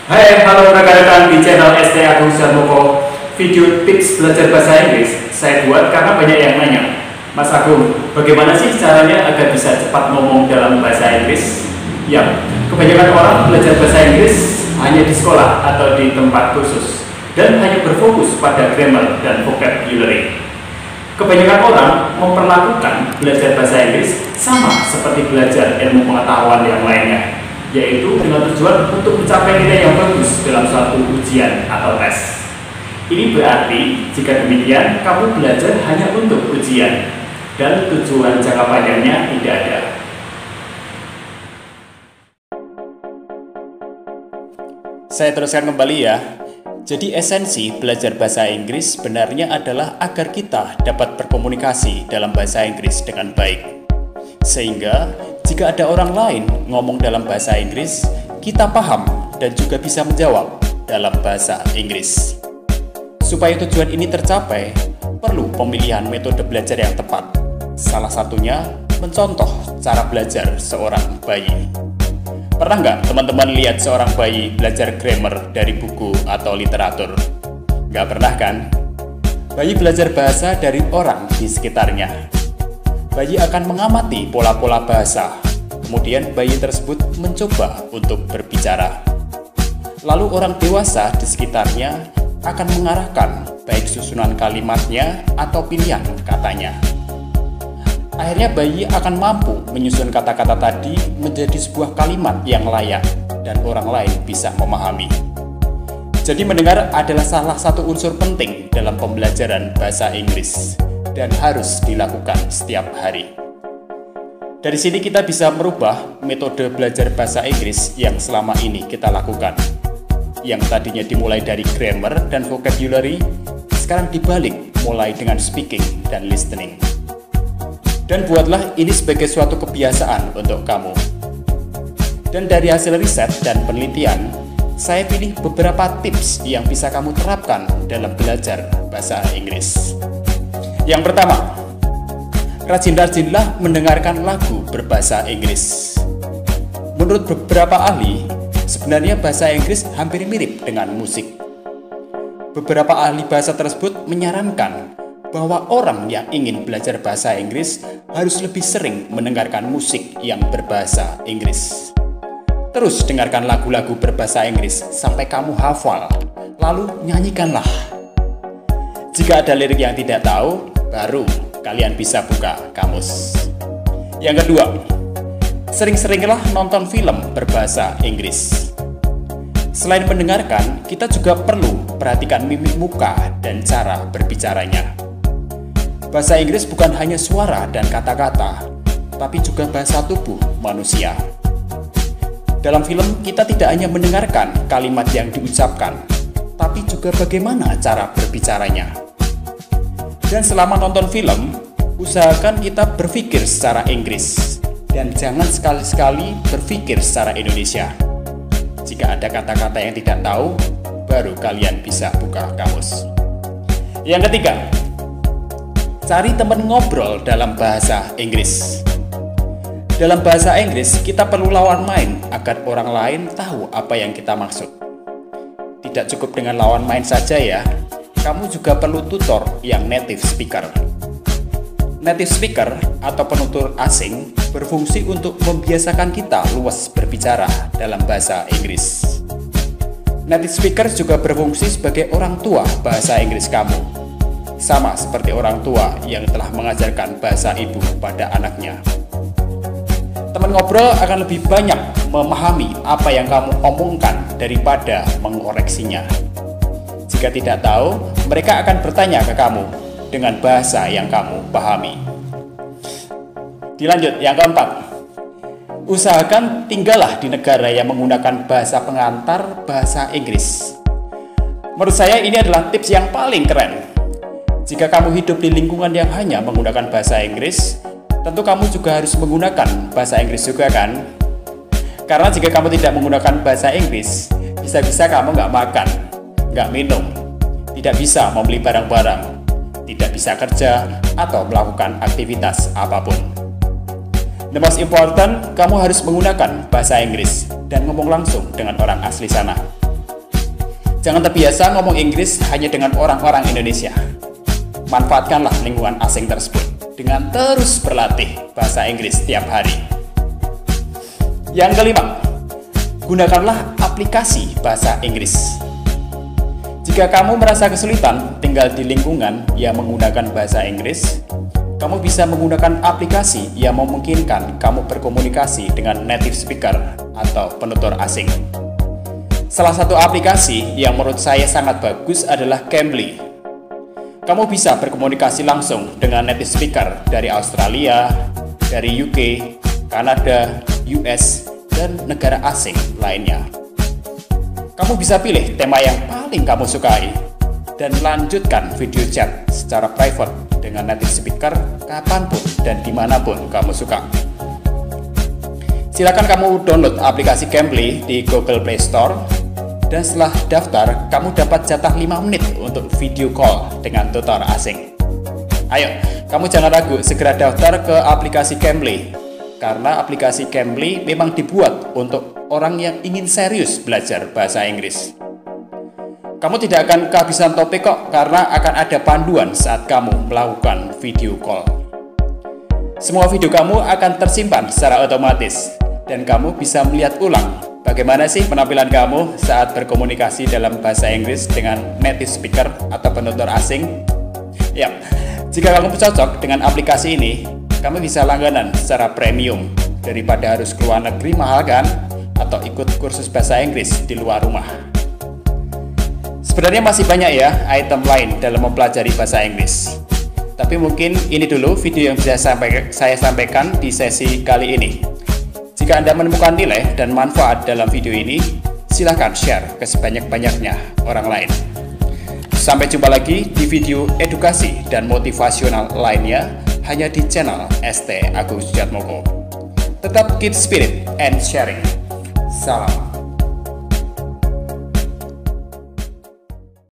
Hai, halo rekan-rekan di channel ST Agung Sarmoko. Video tips belajar bahasa Inggris saya buat karena banyak yang nanya, Mas Agung, bagaimana sih caranya agar bisa cepat ngomong dalam bahasa Inggris? Ya, kebanyakan orang belajar bahasa Inggris hanya di sekolah atau di tempat khusus dan hanya berfokus pada grammar dan vocabulary. Kebanyakan orang memperlakukan belajar bahasa Inggris sama seperti belajar ilmu pengetahuan yang lainnya, yaitu dengan tujuan untuk mencapai nilai yang bagus dalam suatu ujian atau tes. Ini berarti jika demikian kamu belajar hanya untuk ujian dan tujuan jangka panjangnya tidak ada. Saya teruskan kembali ya. Jadi esensi belajar bahasa Inggris sebenarnya adalah agar kita dapat berkomunikasi dalam bahasa Inggris dengan baik. Sehingga jika ada orang lain ngomong dalam bahasa Inggris, kita paham dan juga bisa menjawab dalam bahasa Inggris. Supaya tujuan ini tercapai, perlu pemilihan metode belajar yang tepat. Salah satunya mencontoh cara belajar seorang bayi. Pernah nggak teman-teman lihat seorang bayi belajar grammar dari buku atau literatur? Nggak pernah kan? Bayi belajar bahasa dari orang di sekitarnya. Bayi akan mengamati pola-pola bahasa, kemudian bayi tersebut mencoba untuk berbicara. Lalu orang dewasa di sekitarnya akan mengarahkan baik susunan kalimatnya atau pilihan katanya. Akhirnya bayi akan mampu menyusun kata-kata tadi menjadi sebuah kalimat yang layak dan orang lain bisa memahami. Jadi mendengar adalah salah satu unsur penting dalam pembelajaran bahasa Inggris dan harus dilakukan setiap hari. Dari sini kita bisa merubah metode belajar bahasa Inggris yang selama ini kita lakukan. Yang tadinya dimulai dari grammar dan vocabulary, sekarang dibalik mulai dengan speaking dan listening. Dan buatlah ini sebagai suatu kebiasaan untuk kamu. Dan dari hasil riset dan penelitian, saya pilih beberapa tips yang bisa kamu terapkan dalam belajar bahasa Inggris. Yang pertama, rajin-rajinlah mendengarkan lagu berbahasa Inggris. Menurut beberapa ahli, sebenarnya bahasa Inggris hampir mirip dengan musik. Beberapa ahli bahasa tersebut menyarankan bahwa orang yang ingin belajar bahasa Inggris harus lebih sering mendengarkan musik yang berbahasa Inggris. Terus dengarkan lagu-lagu berbahasa Inggris sampai kamu hafal, lalu nyanyikanlah. Jika ada lirik yang tidak tahu, baru kalian bisa buka kamus. Yang kedua, sering-seringlah nonton film berbahasa Inggris. Selain mendengarkan, kita juga perlu perhatikan mimik muka dan cara berbicaranya. Bahasa Inggris bukan hanya suara dan kata-kata, tapi juga bahasa tubuh manusia. Dalam film, kita tidak hanya mendengarkan kalimat yang diucapkan, tapi juga bagaimana cara berbicaranya. Dan selama nonton film, usahakan kita berpikir secara Inggris, dan jangan sekali-sekali berpikir secara Indonesia. Jika ada kata-kata yang tidak tahu, baru kalian bisa buka kamus. Yang ketiga, cari teman ngobrol dalam bahasa Inggris. Dalam bahasa Inggris, kita perlu lawan main agar orang lain tahu apa yang kita maksud. Tidak cukup dengan lawan main saja ya, kamu juga perlu tutor yang native speaker. Native speaker atau penutur asing berfungsi untuk membiasakan kita luas berbicara dalam bahasa Inggris. Native speaker juga berfungsi sebagai orang tua bahasa Inggris kamu. Sama seperti orang tua yang telah mengajarkan bahasa ibu pada anaknya. Teman ngobrol akan lebih banyak memahami apa yang kamu omongkan daripada mengoreksinya. Jika tidak tahu, mereka akan bertanya ke kamu dengan bahasa yang kamu pahami. Dilanjut, yang keempat, usahakan tinggallah di negara yang menggunakan bahasa pengantar bahasa Inggris. Menurut saya ini adalah tips yang paling keren. Jika kamu hidup di lingkungan yang hanya menggunakan bahasa Inggris, tentu kamu juga harus menggunakan bahasa Inggris juga kan? Karena jika kamu tidak menggunakan bahasa Inggris, bisa-bisa kamu nggak makan, nggak minum, tidak bisa membeli barang-barang, tidak bisa kerja, atau melakukan aktivitas apapun. The most important, kamu harus menggunakan bahasa Inggris dan ngomong langsung dengan orang asli sana. Jangan terbiasa ngomong Inggris hanya dengan orang-orang Indonesia. Manfaatkanlah lingkungan asing tersebut dengan terus berlatih bahasa Inggris setiap hari. Yang kelima, gunakanlah aplikasi bahasa Inggris. Jika kamu merasa kesulitan tinggal di lingkungan yang menggunakan bahasa Inggris, kamu bisa menggunakan aplikasi yang memungkinkan kamu berkomunikasi dengan native speaker atau penutur asing. Salah satu aplikasi yang menurut saya sangat bagus adalah Cambly. Kamu bisa berkomunikasi langsung dengan native speaker dari Australia, dari UK, Kanada, US, dan negara asing lainnya. Kamu bisa pilih tema yang paling kamu sukai dan lanjutkan video chat secara private dengan native speaker kapanpun dan dimanapun kamu suka. Silakan kamu download aplikasi Cambly di Google Play Store, dan setelah daftar, kamu dapat jatah 5 menit untuk video call dengan tutor asing. Ayo, kamu jangan ragu, segera daftar ke aplikasi Cambly, karena aplikasi Cambly memang dibuat untuk orang yang ingin serius belajar bahasa Inggris. Kamu tidak akan kehabisan topik kok, karena akan ada panduan saat kamu melakukan video call. Semua video kamu akan tersimpan secara otomatis, dan kamu bisa melihat ulang bagaimana sih penampilan kamu saat berkomunikasi dalam bahasa Inggris dengan native speaker atau penutur asing. Ya, jika kamu cocok dengan aplikasi ini, kamu bisa langganan secara premium daripada harus keluar negeri mahal kan, atau ikut kursus bahasa Inggris di luar rumah. Sebenarnya masih banyak ya item lain dalam mempelajari bahasa Inggris. Tapi mungkin ini dulu video yang bisa saya sampaikan di sesi kali ini. Jika Anda menemukan nilai dan manfaat dalam video ini, silahkan share ke sebanyak-banyaknya orang lain. Sampai jumpa lagi di video edukasi dan motivasional lainnya hanya di channel ST Agus Jatmoko. Tetap keep spirit and sharing. Salam.